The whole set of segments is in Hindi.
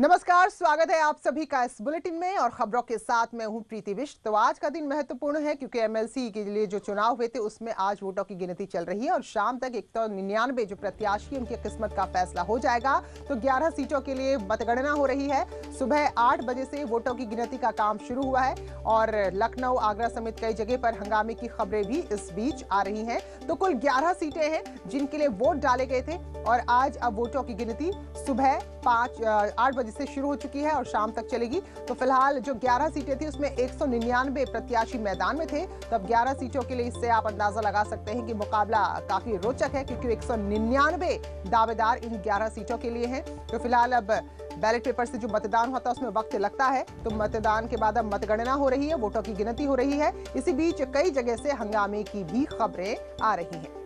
नमस्कार, स्वागत है आप सभी का इस बुलेटिन में और खबरों के साथ मैं हूं प्रीति विष्ट। तो आज का दिन महत्वपूर्ण है क्योंकि एमएलसी के लिए जो चुनाव हुए थे उसमें आज वोटों की गिनती चल रही है और शाम तक 199 जो प्रत्याशी उनकी किस्मत का फैसला हो जाएगा। तो 11 सीटों के लिए मतगणना हो रही है। सुबह 8 बजे से वोटों की गिनती का काम शुरू हुआ है और लखनऊ, आगरा समेत कई जगह पर हंगामे की खबरें भी इस बीच आ रही हैं। तो कुल 11 सीटें हैं जिनके लिए वोट डाले गए थे और आज अब वोटों की गिनती सुबह 8 बजे से शुरू हो चुकी है और शाम तक चलेगी। तो फिलहाल जो 11 सीटें थी उसमें 199 प्रत्याशी मैदान में थे। तो अब 11 सीटों के लिए इससे आप अंदाजा लगा सकते हैं कि मुकाबला काफी रोचक है क्योंकि 199 दावेदार इन 11 सीटों के लिए हैं। तो फिलहाल अब बैलेट पेपर से जो मतदान होता है उसमें वक्त लगता है, तो मतदान के बाद अब मतगणना हो रही है, वोटों की गिनती हो रही है। इसी बीच कई जगह से हंगामे की भी खबरें आ रही हैं।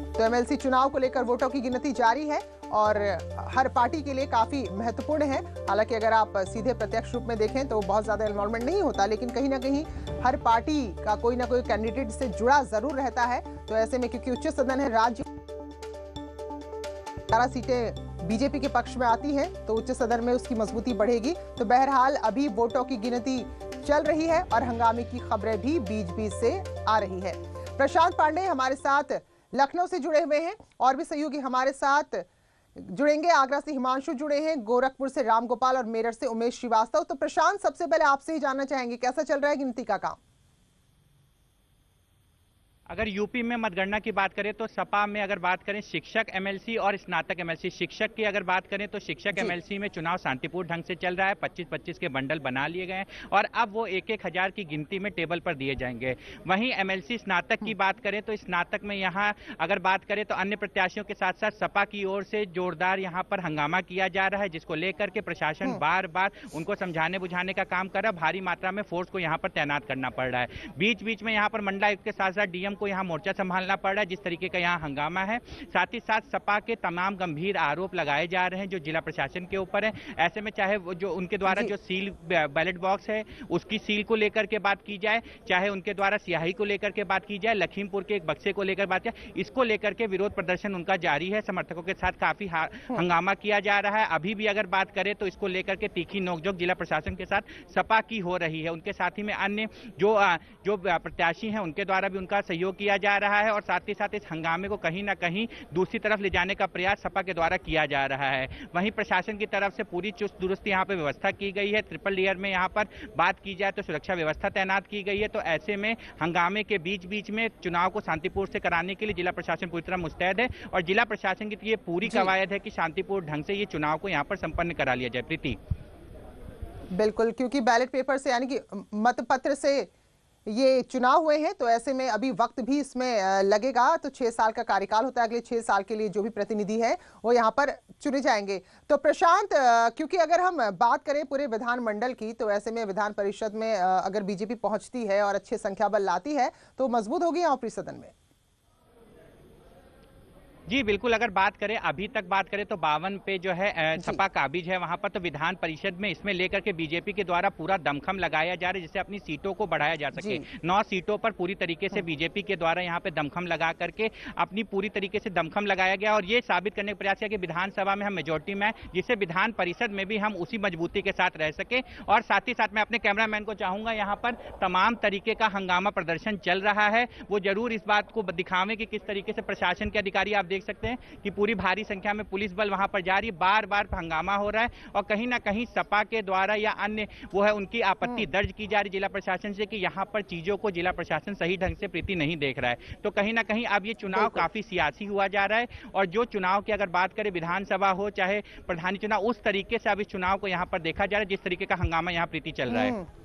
तो एमएलसी चुनाव को लेकर वोटों की गिनती जारी है और हर पार्टी के लिए काफी महत्वपूर्ण है। हालांकि अगर आप सीधे प्रत्यक्ष रूप में देखें तो बहुत ज्यादा इन्वॉल्वमेंट नहीं होता, लेकिन कहीं ना कहीं हर पार्टी का कोई ना कोई कैंडिडेट से जुड़ा जरूर रहता है। तो ऐसे में क्योंकि उच्च सदन है, राज्य 11 सीटें बीजेपी के पक्ष में आती हैं तो उच्च सदन में उसकी मजबूती बढ़ेगी। तो बहरहाल अभी वोटों की गिनती चल रही है और हंगामे की खबरें भी बीच बीच से आ रही है। प्रशांत पांडे हमारे साथ लखनऊ से जुड़े हुए हैं और भी सहयोगी हमारे साथ जुड़ेंगे। आगरा से हिमांशु जुड़े हैं, गोरखपुर से रामगोपाल और मेरठ से उमेश श्रीवास्तव। तो प्रशांत, सबसे पहले आपसे ही जानना चाहेंगे कैसा चल रहा है गिनती का काम? अगर यूपी में मतगणना की बात करें तो सपा में अगर बात करें शिक्षक एमएलसी और स्नातक एमएलसी, शिक्षक की अगर बात करें तो शिक्षक एमएलसी में चुनाव शांतिपूर्ण ढंग से चल रहा है। 25-25 के बंडल बना लिए गए हैं और अब वो 1-1 हजार की गिनती में टेबल पर दिए जाएंगे। वहीं एमएलसी स्नातक की बात करें तो स्नातक में यहाँ अगर बात करें तो अन्य प्रत्याशियों के साथ साथ सपा की ओर से जोरदार यहाँ पर हंगामा किया जा रहा है, जिसको लेकर के प्रशासन बार बार उनको समझाने बुझाने का काम कर रहा है। भारी मात्रा में फोर्स को यहाँ पर तैनात करना पड़ रहा है। बीच बीच में यहाँ पर मंडलायुक्त के साथ साथ डीएम को यहाँ मोर्चा संभालना पड़ रहा है, जिस तरीके का यहाँ हंगामा है। साथ ही साथ सपा के तमाम गंभीर आरोप लगाए जा रहे हैं जो जिला प्रशासन के ऊपर है। ऐसे में चाहे वो जो उनके द्वारा जो सील बैलेट बॉक्स है उसकी सील को लेकर के बात की जाए, चाहे उनके द्वारा स्याही को लेकर के बात की जाए, लखीमपुर के एक बक्से को लेकर बात जाए, इसको लेकर के विरोध प्रदर्शन उनका जारी है। समर्थकों के साथ काफी हंगामा किया जा रहा है। अभी भी अगर बात करें तो इसको लेकर के तीखी नोकझोंक जिला प्रशासन के साथ सपा की हो रही है। उनके साथ ही में अन्य जो प्रत्याशी हैं उनके द्वारा भी उनका सहयोग किया जा रहा है और साथ ही साथ इस हंगामे को कहीं ना कहीं दूसरी तरफ ले जाने का प्रयास सपा के द्वारा किया जा रहा है। वहीं प्रशासन की तरफ से पूरी चुस्त दुरुस्त यहाँ पे व्यवस्था की गई है। ट्रिपल लेयर में यहाँ पर बात की जाए तो सुरक्षा व्यवस्था तैनात की गई है। तो ऐसे में हंगामे के बीच बीच में चुनाव को शांतिपूर्ण से कराने के लिए जिला प्रशासन पूरी तरह मुस्तैद है और जिला प्रशासन की ये पूरी कवायद है कि शांतिपूर्ण ढंग से ये चुनाव को यहाँ पर संपन्न करा लिया जाए। प्रीति, बिल्कुल, क्योंकि बैलेट पेपर से यानी कि मतपत्र से ये चुनाव हुए हैं तो ऐसे में अभी वक्त भी इसमें लगेगा। तो 6 साल का कार्यकाल होता है, अगले 6 साल के लिए जो भी प्रतिनिधि है वो यहाँ पर चुने जाएंगे। तो प्रशांत, क्योंकि अगर हम बात करें पूरे विधानमंडल की तो ऐसे में विधान परिषद में अगर बीजेपी पहुंचती है और अच्छे संख्या बल लाती है तो मजबूत होगी यहाँ ऊपरी सदन में। जी बिल्कुल, अगर बात करें अभी तक बात करें तो 52 पे जो है सपा काबिज है वहां पर। तो विधान परिषद में इसमें लेकर के बीजेपी के द्वारा पूरा दमखम लगाया जा रहा है जिससे अपनी सीटों को बढ़ाया जा सके। 9 सीटों पर पूरी तरीके से बीजेपी के द्वारा यहाँ पे दमखम लगा करके अपनी पूरी तरीके से दमखम लगाया गया और ये साबित करने का प्रयास किया कि विधानसभा में हम मेजोरिटी में है, जिससे विधान परिषद में भी हम उसी मजबूती के साथ रह सके। और साथ ही साथ मैं अपने कैमरामैन को चाहूंगा, यहाँ पर तमाम तरीके का हंगामा प्रदर्शन चल रहा है, वो जरूर इस बात को दिखावें कि किस तरीके से प्रशासन के अधिकारी, आप देख सकते हैं कि पूरी भारी संख्या में पुलिस बल वहां पर जा रही है, बार बार हंगामा हो रहा है और कहीं ना कहीं सपा के द्वारा या अन्य वो है उनकी आपत्ति दर्ज की जा रही जिला प्रशासन से कि यहां पर चीजों को जिला प्रशासन सही ढंग से प्रीति नहीं देख रहा है। तो कहीं ना कहीं अब ये चुनाव काफी सियासी हुआ जा रहा है और जो चुनाव की अगर बात करें विधानसभा हो चाहे प्रधानी चुनाव, उस तरीके से अब इस चुनाव को यहाँ पर देखा जा रहा है जिस तरीके का हंगामा यहाँ प्रीति चल रहा है।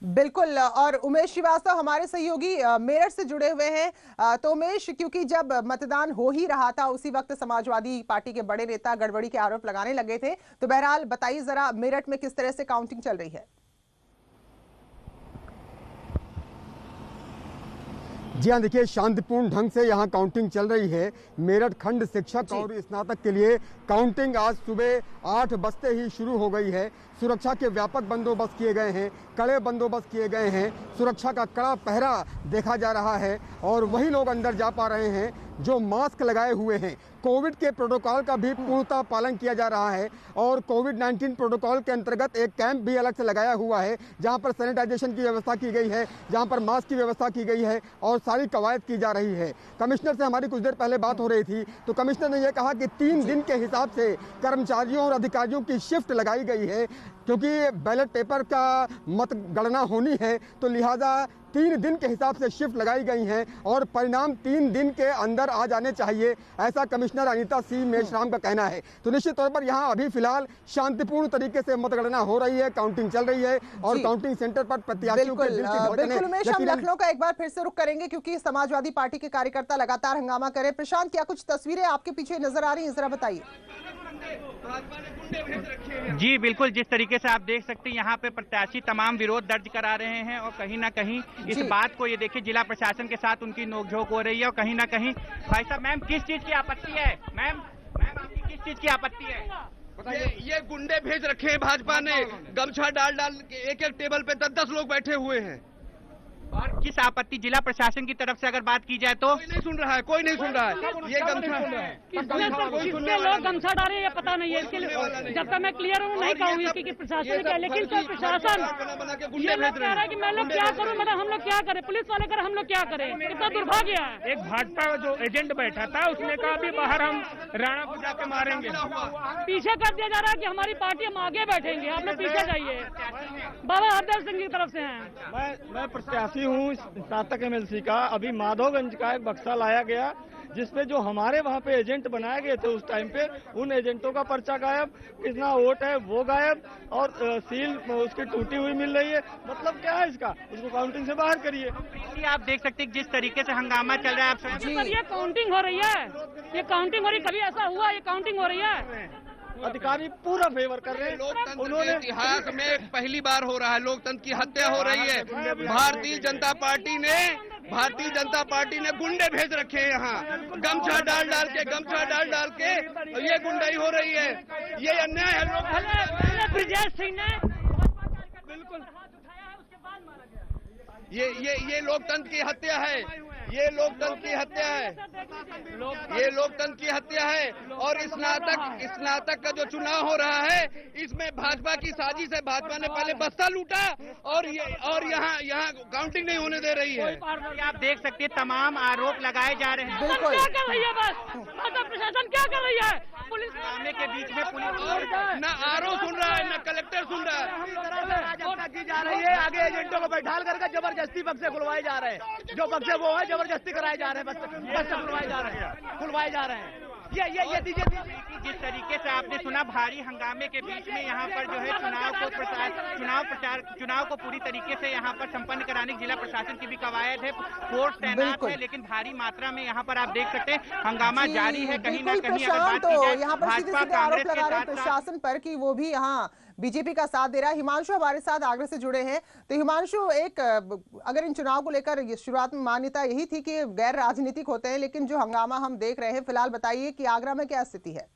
बिल्कुल, और उमेश श्रीवास्तव हमारे सहयोगी मेरठ से जुड़े हुए हैं। तो उमेश, क्योंकि जब मतदान हो ही रहा था उसी वक्त समाजवादी पार्टी के बड़े नेता गड़बड़ी के आरोप लगाने लगे थे, तो बहरहाल बताइए जरा मेरठ में किस तरह से काउंटिंग चल रही है? जी हाँ, देखिए शांतिपूर्ण ढंग से यहाँ काउंटिंग चल रही है। मेरठ खंड शिक्षक और स्नातक के लिए काउंटिंग आज सुबह 8 बजते ही शुरू हो गई है। सुरक्षा के व्यापक बंदोबस्त किए गए हैं, कड़े बंदोबस्त किए गए हैं, सुरक्षा का कड़ा पहरा देखा जा रहा है और वही लोग अंदर जा पा रहे हैं जो मास्क लगाए हुए हैं। कोविड के प्रोटोकॉल का भी पूर्णतः पालन किया जा रहा है और कोविड-19 प्रोटोकॉल के अंतर्गत एक कैंप भी अलग से लगाया हुआ है, जहां पर सैनिटाइजेशन की व्यवस्था की गई है, जहां पर मास्क की व्यवस्था की गई है और सारी कवायद की जा रही है। कमिश्नर से हमारी कुछ देर पहले बात हो रही थी, तो कमिश्नर ने यह कहा कि 3 दिन के हिसाब से कर्मचारियों और अधिकारियों की शिफ्ट लगाई गई है, क्योंकि बैलेट पेपर का मतगणना होनी है, तो लिहाजा 3 दिन के हिसाब से शिफ्ट लगाई गई हैं और परिणाम 3 दिन के अंदर आ जाने चाहिए, ऐसा कमिश्नर अनीता सी मेश्राम का कहना है। तो निश्चित तौर पर यहाँ अभी फिलहाल शांतिपूर्ण तरीके से मतगणना हो रही है, काउंटिंग चल रही है और काउंटिंग सेंटर पर प्रत्याशियों के दिल की धड़कनें बिल्कुल हम लखनऊ का एक बार फिर से रुख करेंगे, क्योंकि समाजवादी पार्टी के कार्यकर्ता लगातार हंगामा करे। प्रशांत, क्या कुछ तस्वीरें आपके पीछे नजर आ रही हैं, जरा बताइए। जी बिल्कुल, जिस तरीके से आप देख सकते हैं यहाँ पे प्रत्याशी तमाम विरोध दर्ज करा रहे हैं और कहीं ना कहीं इस बात को ये देखिए जिला प्रशासन के साथ उनकी नोकझोंक हो रही है और कहीं ना कहीं भाई साहब, मैम किस चीज की आपत्ति है? मैम आपकी किस चीज की आपत्ति है? ये गुंडे भेज रखे हैं भाजपा ने, गमछा डाल के एक टेबल पे 10-10 लोग बैठे हुए हैं। और किस आपत्ति जिला प्रशासन की तरफ से अगर बात की जाए तो कोई नहीं सुन रहा है, कोई नहीं सुन रहा है। ये गमछा किसके लोग गमछा डाल रहे हैं ये पता नहीं है, इसके लिए जब तक मैं क्लियर हूँ नहीं कहूँगी कि प्रशासन क्या, लेकिन प्रशासन ये लोग कह रहा है कि मैं लोग क्या करूँ, मतलब हम लोग क्या करें, पुलिस वाले कर हम लोग क्या करें, कितना दुर्भाग्य है। एक भाजपा जो एजेंट बैठा था उसने कहा अभी बाहर हम राणा को जाके मारेंगे, पीछे कर दिया जा रहा है कि हमारी पार्टी हम आगे बैठेंगे, आप लोग पीछे जाइए। बाबा हरदेव सिंह की तरफ से हैं। मैं प्रत्याशी हूँ स्नातक एमएलसी का। अभी माधोगंज का एक बक्सा लाया गया जिसपे जो हमारे वहाँ पे एजेंट बनाए गए थे उस टाइम पे, उन एजेंटों का पर्चा गायब, कितना वोट है वो गायब और सील उसकी टूटी हुई मिल रही है। मतलब क्या है इसका, उसको काउंटिंग से बाहर करिए। आप देख सकते हैं जिस तरीके से हंगामा चल रहा है। आप ये काउंटिंग हो रही है, ये काउंटिंग हो रही, कभी ऐसा हुआ ये काउंटिंग हो रही है? अधिकारी पूरा फेवर कर रहे हैं। लोकतंत्र के इतिहास में पहली बार हो रहा है, लोकतंत्र की हत्या हो रही है। भारतीय जनता पार्टी ने गुंडे भेज रखे हैं यहाँ, गमछा डाल के ये गुंडाई हो रही है, ये अन्याय है। ब्रजेश सिंह ने बिल्कुल ये लोकतंत्र की हत्या है, ये लोकतंत्र की हत्या है। और स्नातक का जो चुनाव हो रहा है इसमें भाजपा की साजिश है। भाजपा ने पहले बस्ता लूटा और यहाँ काउंटिंग नहीं होने दे रही है। आप देख सकते हैं तमाम आरोप लगाए जा रहे हैं। बिल्कुल क्या कर रही है, बस प्रशासन क्या कर रही है? पुलिस के बीच में पुलिस न आरोप सुन रहा है, न कलेक्टर सुन रहा है। की जा रही है, आगे एजेंटों को बैठा करके जबरदस्ती बक्से खुलवाए जा रहे हैं, जो बक्से वो है जबरदस्ती कराए जा रहे हैं, बस खुलवाए जा रहे हैं। ये दीजिए। जिस तरीके से आपने सुना, भारी हंगामे के बीच में यहाँ पर जो है चुनाव को पूरी तरीके से यहाँ पर संपन्न कराने की जिला प्रशासन की भी कवायद है, फोर्स तैनात है, लेकिन भारी मात्रा में यहाँ पर आप देख सकते हैं हंगामा जारी है। कहीं ना कहीं अगर बात की जाए यहाँ पर भाजपा कांग्रेस के साथ प्रशासन पर कि वो भी यहाँ बीजेपी का साथ दे रहा है। हिमांशु हमारे साथ आगरा से जुड़े हैं, तो हिमांशु, अगर इन चुनाव को लेकर शुरुआत में मान्यता यही थी कि गैर राजनीतिक होते हैं, लेकिन जो हंगामा हम देख रहे हैं फिलहाल, बताइए कि आगरा में क्या स्थिति है?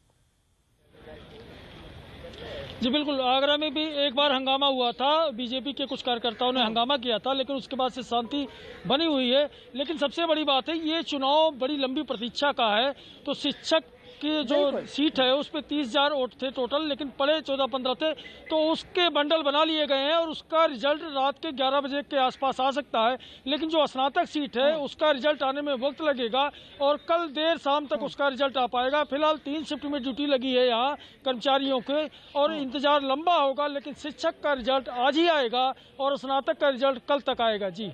जी बिल्कुल, आगरा में भी एक बार हंगामा हुआ था, बीजेपी के कुछ कार्यकर्ताओं ने हंगामा किया था, लेकिन उसके बाद से शांति बनी हुई है। लेकिन सबसे बड़ी बात है, ये चुनाव बड़ी लंबी प्रतीक्षा का है। तो शिक्षक की जो सीट है उस पर 30,000 वोट थे टोटल, लेकिन पड़े 14-15 थे, तो उसके बंडल बना लिए गए हैं और उसका रिजल्ट रात के 11 बजे के आसपास आ सकता है। लेकिन जो स्नातक सीट है उसका रिजल्ट आने में वक्त लगेगा और कल देर शाम तक उसका रिजल्ट आ पाएगा। फिलहाल 3 शिफ्ट में ड्यूटी लगी है यहाँ कर्मचारियों के और इंतजार लंबा होगा, लेकिन शिक्षक का रिजल्ट आज ही आएगा और स्नातक का रिजल्ट कल तक आएगा। जी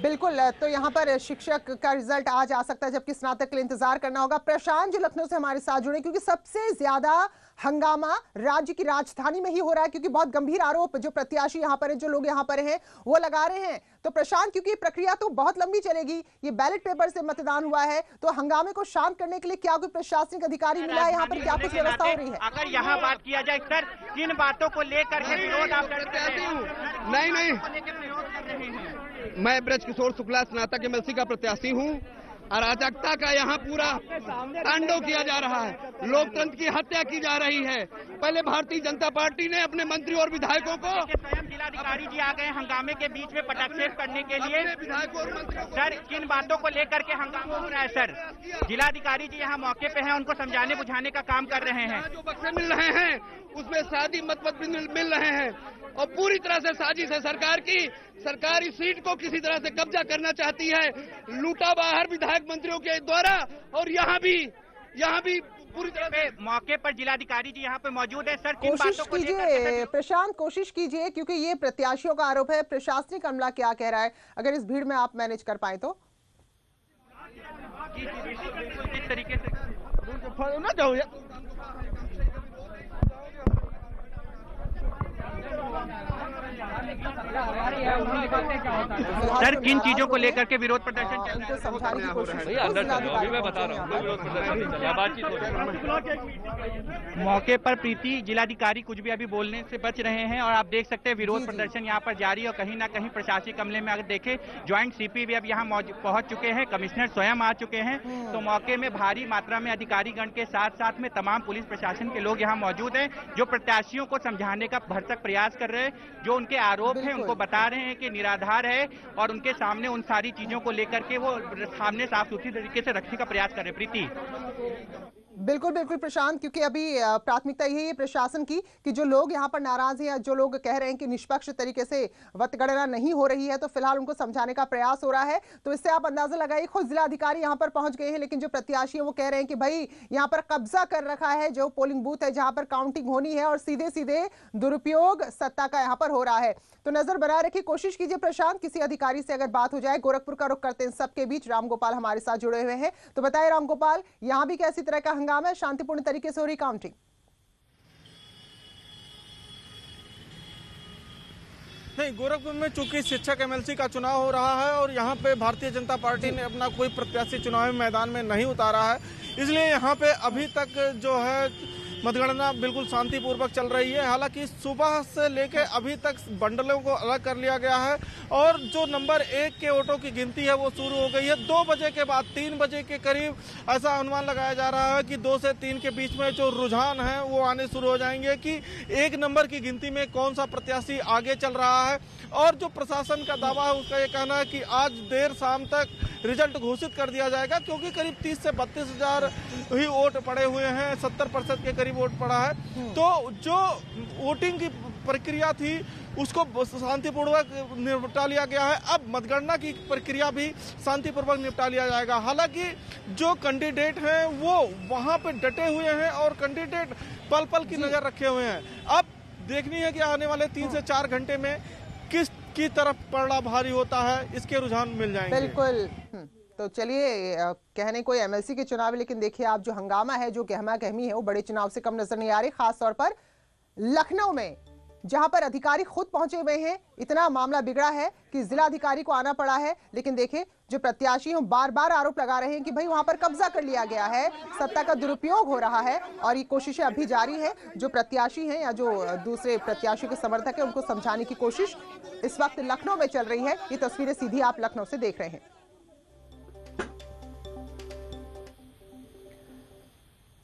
बिल्कुल, तो यहाँ पर शिक्षक का रिजल्ट आज आ सकता है, जबकि स्नातक के लिए इंतजार करना होगा। प्रशांत जो लखनऊ से हमारे साथ जुड़े, क्योंकि सबसे ज्यादा हंगामा राज्य की राजधानी में ही हो रहा है, क्योंकि बहुत गंभीर आरोप जो प्रत्याशी यहाँ पर है, जो लोग यहाँ पर हैं, वो लगा रहे हैं। तो प्रशांत, क्योंकि प्रक्रिया तो बहुत लंबी चलेगी, ये बैलेट पेपर से मतदान हुआ है, तो हंगामे को शांत करने के लिए क्या कोई प्रशासनिक अधिकारी मिला है यहाँ पर, क्या कुछ व्यवस्था हो रही है? अगर यहाँ बात किया जाए सर, किन बातों को लेकर के विरोध आप प्रत्याशी हूँ? नहीं, मैं ब्रज किशोर शुक्ला स्नातक एमएलसी का प्रत्याशी हूँ। अराजकता का यहाँ पूरा तांडव किया जा रहा है। लोकतंत्र की हत्या की जा रही है। पहले भारतीय जनता पार्टी ने अपने मंत्री और विधायकों को, स्वयं जिलाधिकारी जी आ गए हंगामे के बीच में पटाक्षेप करने के लिए। विधायकों और मंत्रियों को, सर, किन बातों को लेकर के हंगामा हो रहा है? सर, जिलाधिकारी जी यहाँ मौके पे हैं, उनको समझाने बुझाने का काम कर रहे हैं। जो बक्से मिल रहे हैं उसमें शादी मतपत्र मिल रहे हैं और पूरी तरह से साजिश है सरकार की। सरकार इस सीट को किसी तरह से कब्जा करना चाहती है, लूटा बाहर विधायक मंत्रियों के द्वारा। और यहाँ भी पूरी तरह से मौके पर जिलाधिकारी जी यहाँ पे मौजूद है। सर, किन कोशिश बातों को लेकर कीजिए प्रशांत, कोशिश कीजिए, क्योंकि ये प्रत्याशियों का आरोप है। प्रशासनिक अमला क्या कह रहा है, अगर इस भीड़ में आप मैनेज कर पाए तो। जिस तरीके से सर, किन चीजों को लेकर के विरोध प्रदर्शन चल रहा है? उनको समझाने की कोशिश मैं बता रहा हूँ विरोध प्रदर्शन चल रहा है, बातचीत हो रही है। मौके पर प्रीति जिलाधिकारी कुछ भी अभी बोलने से बच रहे हैं और आप देख सकते हैं विरोध प्रदर्शन यहाँ पर जारी है। और कहीं ना कहीं प्रशासनिक अमले में अगर देखें, ज्वाइंट सीपी भी अब यहाँ पहुंच चुके हैं, कमिश्नर स्वयं आ चुके हैं। तो मौके में भारी मात्रा में अधिकारीगण के साथ साथ में तमाम पुलिस प्रशासन के लोग यहाँ मौजूद हैं, जो प्रत्याशियों को समझाने का भरसक प्रयास कर रहे हैं। जो उनके आरोप हैं उनको बता रहे हैं कि निराधार है और उनके सामने उन सारी चीजों को लेकर के वो सामने साफ सुथरी तरीके से रखने का प्रयास कर रहे हैं। प्रीति। बिल्कुल बिल्कुल प्रशांत, क्योंकि अभी प्राथमिकता यही है प्रशासन की कि जो लोग यहाँ पर नाराज हैं या जो लोग कह रहे हैं कि निष्पक्ष तरीके से मतगणना नहीं हो रही है, तो फिलहाल उनको समझाने का प्रयास हो रहा है। तो इससे आप अंदाजा लगाइए, खुद जिलाधिकारी यहाँ पर पहुंच गए हैं, लेकिन जो प्रत्याशी है वो कह रहे हैं कि भाई यहाँ पर कब्जा कर रखा है जो पोलिंग बूथ है जहां पर काउंटिंग होनी है, और सीधे सीधे दुरुपयोग सत्ता का यहाँ पर हो रहा है। तो नजर बनाए रखिए, कोशिश कीजिए प्रशांत, किसी अधिकारी से अगर बात हो जाए। गोरखपुर का रुख करते हैं सबके बीच रामगोपाल हमारे साथ जुड़े हुए हैं। तो बताइए रामगोपाल, यहाँ भी कैसी तरह का हंगामा है, शांतिपूर्ण तरीके से हो रही काउंटिंग? नहीं, गोरखपुर में चूंकि शिक्षक एमएलसी का चुनाव हो रहा है और यहाँ पे भारतीय जनता पार्टी ने अपना कोई प्रत्याशी चुनावी मैदान में नहीं उतारा है, इसलिए यहाँ पे अभी तक जो है मतगणना बिल्कुल शांतिपूर्वक चल रही है। हालांकि सुबह से लेके अभी तक बंडलों को अलग कर लिया गया है और जो नंबर 1 के वोटों की गिनती है वो शुरू हो गई है। 2 बजे के बाद 3 बजे के करीब ऐसा अनुमान लगाया जा रहा है कि 2 से 3 के बीच में जो रुझान है वो आने शुरू हो जाएंगे कि 1 नंबर की गिनती में कौन सा प्रत्याशी आगे चल रहा है। और जो प्रशासन का दावा है उसका ये कहना है कि आज देर शाम तक रिजल्ट घोषित कर दिया जाएगा, क्योंकि करीब 30 से 32 हजार ही वोट पड़े हुए हैं, 70% के करीब वोट पड़ा है। तो जो वोटिंग की प्रक्रिया थी उसको शांतिपूर्वक निपटा लिया गया है। अब मतगणना की प्रक्रिया भी शांतिपूर्वक निपटा लिया जाएगा। हालांकि जो कैंडिडेट हैं वो वहां पे डटे हुए हैं और कैंडिडेट पल पल की नजर रखे हुए हैं। अब देखनी है कि आने वाले 3 से 4 घंटे में किस की तरफ पलड़ा भारी होता है, इसके रुझान मिल जाएंगे। बिल्कुल। तो चलिए, कहने कोई एमएलसी के चुनाव, लेकिन देखिए आप जो हंगामा है, जो गहमा गहमी है, वो बड़े चुनाव से कम नजर नहीं आ रही। खासतौर पर लखनऊ में जहां पर अधिकारी खुद पहुंचे हुए हैं, इतना मामला बिगड़ा है कि जिलाधिकारी को आना पड़ा है। लेकिन देखिए जो प्रत्याशी हैं बार बार आरोप लगा रहे हैं कि भाई वहां पर कब्जा कर लिया गया है, सत्ता का दुरुपयोग हो रहा है, और ये कोशिशें अभी जारी है। जो प्रत्याशी हैं या जो दूसरे प्रत्याशियों के समर्थक हैं उनको समझाने की कोशिश इस वक्त लखनऊ में चल रही है। ये तस्वीरें सीधी आप लखनऊ से देख रहे हैं।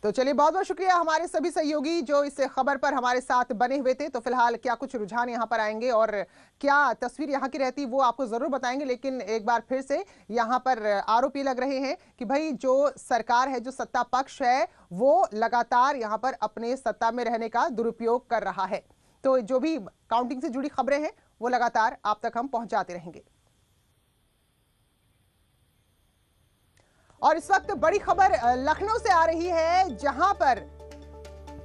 तो चलिए, बहुत बहुत शुक्रिया हमारे सभी सहयोगी जो इस खबर पर हमारे साथ बने हुए थे। तो फिलहाल क्या कुछ रुझान यहाँ पर आएंगे और क्या तस्वीर यहाँ की रहती वो आपको जरूर बताएंगे। लेकिन एक बार फिर से यहाँ पर आरोप ये लग रहे हैं कि भाई जो सरकार है, जो सत्ता पक्ष है, वो लगातार यहाँ पर अपने सत्ता में रहने का दुरुपयोग कर रहा है। तो जो भी काउंटिंग से जुड़ी खबरें हैं वो लगातार आप तक हम पहुंचाते रहेंगे। और इस वक्त बड़ी खबर लखनऊ से आ रही है, जहां पर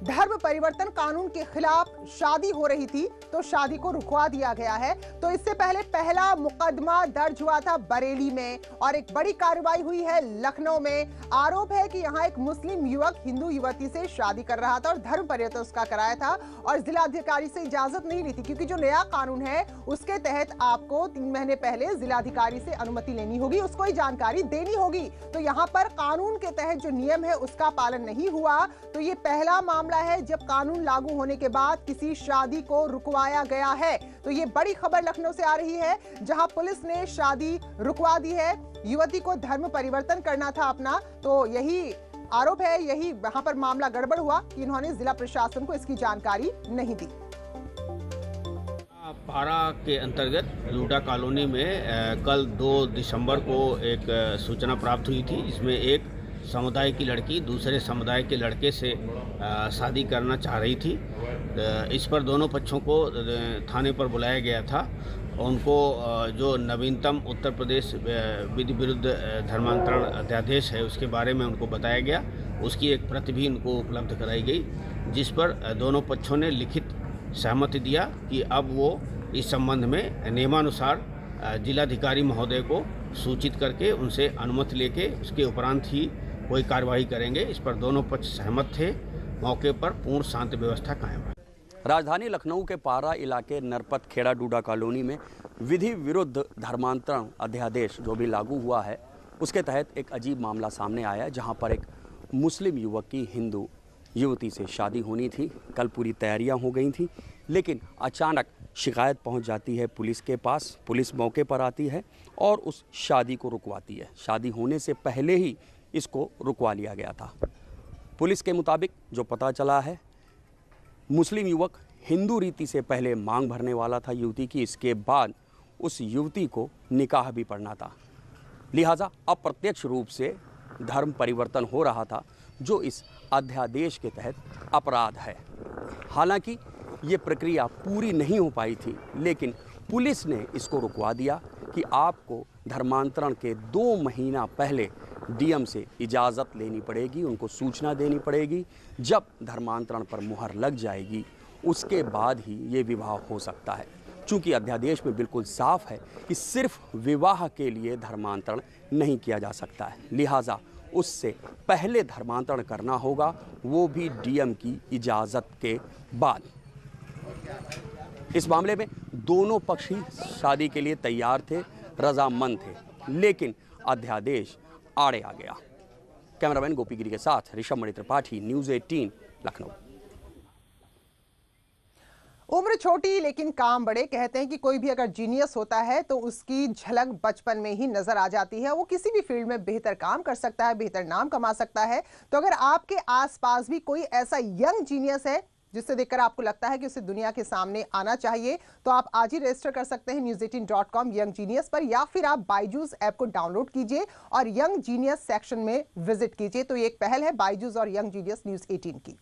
धर्म परिवर्तन कानून के खिलाफ शादी हो रही थी तो शादी को रुकवा दिया गया है। तो इससे पहले पहला मुकदमा दर्ज हुआ था बरेली में और एक बड़ी कार्रवाई हुई है लखनऊ में। आरोप है कि यहां एक मुस्लिम युवक हिंदू युवती से शादी कर रहा था और धर्म परिवर्तन उसका कराया था और जिलाधिकारी से इजाजत नहीं ली थी, क्योंकि जो नया कानून है उसके तहत आपको 3 महीने पहले जिलाधिकारी से अनुमति लेनी होगी, उसको ही जानकारी देनी होगी। तो यहाँ पर कानून के तहत जो नियम है उसका पालन नहीं हुआ। तो ये पहला मामला मामला है जब कानून लागू होने के बाद किसी शादी को रुकवाया गया है। तो ये बड़ी खबर लखनऊ से आ रही है, जहां पुलिस ने शादी रुकवा दी है। युवती को धर्म परिवर्तन करना था अपना, तो यही आरोप है, यही वहां पर मामला गड़बड़ हुआ कि इन्होंने जिला प्रशासन को इसकी जानकारी नहीं दी। पारा के अंतर्गत लूडा कॉलोनी में कल 2 दिसंबर को एक सूचना प्राप्त हुई थी, जिसमें एक समुदाय की लड़की दूसरे समुदाय के लड़के से शादी करना चाह रही थी। इस पर दोनों पक्षों को थाने पर बुलाया गया था। उनको जो नवीनतम उत्तर प्रदेश विधि विरुद्ध धर्मांतरण अध्यादेश है उसके बारे में उनको बताया गया। उसकी एक प्रति भी उनको उपलब्ध कराई गई, जिस पर दोनों पक्षों ने लिखित सहमति दिया कि अब वो इस संबंध में नियमानुसार जिलाधिकारी महोदय को सूचित करके उनसे अनुमति लेके उसके उपरांत ही कोई कार्यवाही करेंगे। इस पर दोनों पक्ष सहमत थे। मौके पर पूर्ण शांति व्यवस्था कायम है। राजधानी लखनऊ के पारा इलाके नरपत खेड़ा डूडा कॉलोनी में विधि विरुद्ध धर्मांतरण अध्यादेश जो भी लागू हुआ है, उसके तहत एक अजीब मामला सामने आया, जहां पर एक मुस्लिम युवक की हिंदू युवती से शादी होनी थी। कल पूरी तैयारियां हो गई थी, लेकिन अचानक शिकायत पहुंच जाती है पुलिस के पास। पुलिस मौके पर आती है और उस शादी को रुकवाती है। शादी होने से पहले ही इसको रुकवा लिया गया था। पुलिस के मुताबिक जो पता चला है, मुस्लिम युवक हिंदू रीति से पहले मांग भरने वाला था युवती की। इसके बाद उस युवती को निकाह भी पढ़ना था, लिहाजा अप्रत्यक्ष रूप से धर्म परिवर्तन हो रहा था, जो इस अध्यादेश के तहत अपराध है। हालांकि ये प्रक्रिया पूरी नहीं हो पाई थी, लेकिन पुलिस ने इसको रुकवा दिया कि आपको धर्मांतरण के 2 महीना पहले डीएम से इजाज़त लेनी पड़ेगी, उनको सूचना देनी पड़ेगी। जब धर्मांतरण पर मुहर लग जाएगी उसके बाद ही ये विवाह हो सकता है। चूँकि अध्यादेश में बिल्कुल साफ है कि सिर्फ विवाह के लिए धर्मांतरण नहीं किया जा सकता है, लिहाजा उससे पहले धर्मांतरण करना होगा, वो भी डीएम की इजाज़त के बाद। इस मामले में दोनों पक्ष ही शादी के लिए तैयार थे, रजामंद थे, लेकिन अध्यादेश आड़े आ गया। कैमरामैन गोपीगिरी के साथ ऋषभ मणि त्रिपाठी, न्यूज़ 18 लखनऊ। उम्र छोटी लेकिन काम बड़े। कहते हैं कि कोई भी अगर जीनियस होता है तो उसकी झलक बचपन में ही नजर आ जाती है। वो किसी भी फील्ड में बेहतर काम कर सकता है, बेहतर नाम कमा सकता है। तो अगर आपके आसपास भी कोई ऐसा यंग जीनियस है जिससे देखकर आपको लगता है कि उसे दुनिया के सामने आना चाहिए, तो आप आज ही रजिस्टर कर सकते हैं news18.com यंग जीनियस पर, या फिर आप बायजूस ऐप को डाउनलोड कीजिए और यंग जीनियस सेक्शन में विजिट कीजिए। तो ये एक पहल है बायजूस और यंग जीनियस न्यूज़ 18 की।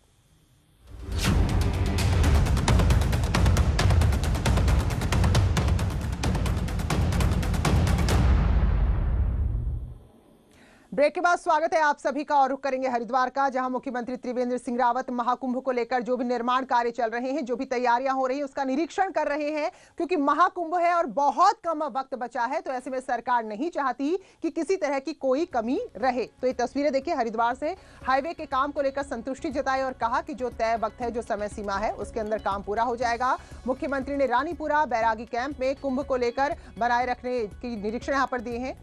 ब्रेक के बाद स्वागत है आप सभी का और रुख करेंगे हरिद्वार का, जहां मुख्यमंत्री त्रिवेंद्र सिंह रावत महाकुंभ को लेकर जो भी निर्माण कार्य चल रहे हैं, जो भी तैयारियां हो रही हैं, उसका निरीक्षण कर रहे हैं। क्योंकि महाकुंभ है और बहुत कम वक्त बचा है, तो ऐसे में सरकार नहीं चाहती कि किसी तरह की कोई कमी रहे। तो ये तस्वीरें देखिए हरिद्वार से। हाईवे के काम को लेकर संतुष्टि जताई और कहा कि जो तय वक्त है, जो समय सीमा है, उसके अंदर काम पूरा हो जाएगा। मुख्यमंत्री ने रानीपुरा बैरागी कैंप में कुंभ को लेकर बनाए रखने की निरीक्षण यहां पर दिए हैं।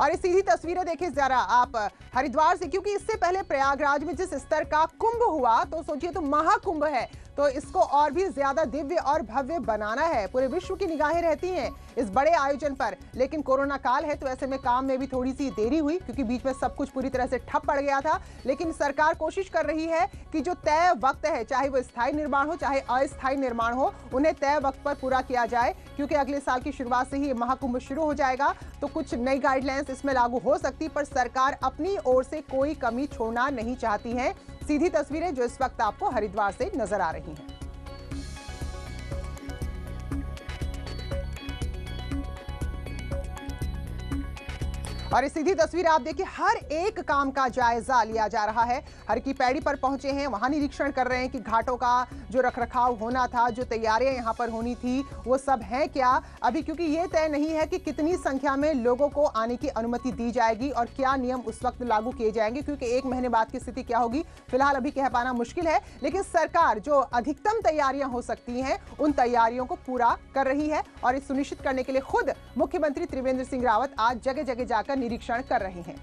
और ये सीधी तस्वीरें देखिए जरा आप हरिद्वार से, क्योंकि इससे पहले प्रयागराज में जिस स्तर का कुंभ हुआ, तो सोचिए तो महाकुंभ है, तो इसको और भी ज्यादा दिव्य और भव्य बनाना है। पूरे विश्व की निगाहें रहती हैं इस बड़े आयोजन पर, लेकिन कोरोना काल है तो ऐसे में काम में भी थोड़ी सी देरी हुई, क्योंकि बीच में सब कुछ पूरी तरह से ठप पड़ गया था। लेकिन सरकार कोशिश कर रही है कि जो तय वक्त है, चाहे वो स्थायी निर्माण हो चाहे अस्थायी निर्माण हो, उन्हें तय वक्त पर पूरा किया जाए। क्योंकि अगले साल की शुरुआत से ही महाकुंभ शुरू हो जाएगा, तो कुछ नई गाइडलाइंस इसमें लागू हो सकती, पर सरकार अपनी ओर से कोई कमी छोड़ना नहीं चाहती है। सीधी तस्वीरें जो इस वक्त आपको हरिद्वार से नजर आ रही हैं। और इस सीधी तस्वीर आप देखिए, हर एक काम का जायजा लिया जा रहा है। हर की पैड़ी पर पहुंचे हैं, वहां निरीक्षण कर रहे हैं कि घाटों का जो रखरखाव होना था, जो तैयारियां यहां पर होनी थी, वो सब है क्या अभी, क्योंकि ये तय नहीं है कि कितनी संख्या में लोगों को आने की अनुमति दी जाएगी और क्या नियम उस वक्त लागू किए जाएंगे, क्योंकि 1 महीने बाद की स्थिति क्या होगी फिलहाल अभी कह पाना मुश्किल है। लेकिन सरकार जो अधिकतम तैयारियां हो सकती हैं, उन तैयारियों को पूरा कर रही है और इस सुनिश्चित करने के लिए खुद मुख्यमंत्री त्रिवेंद्र सिंह रावत आज जगह जगह जाकर निरीक्षण कर रहे हैं।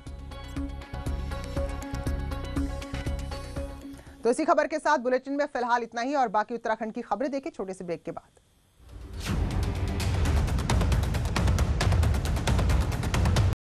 तो इसी खबर के साथ बुलेटिन में फिलहाल इतना ही और बाकी उत्तराखंड की खबरें देखें छोटे से ब्रेक के बाद।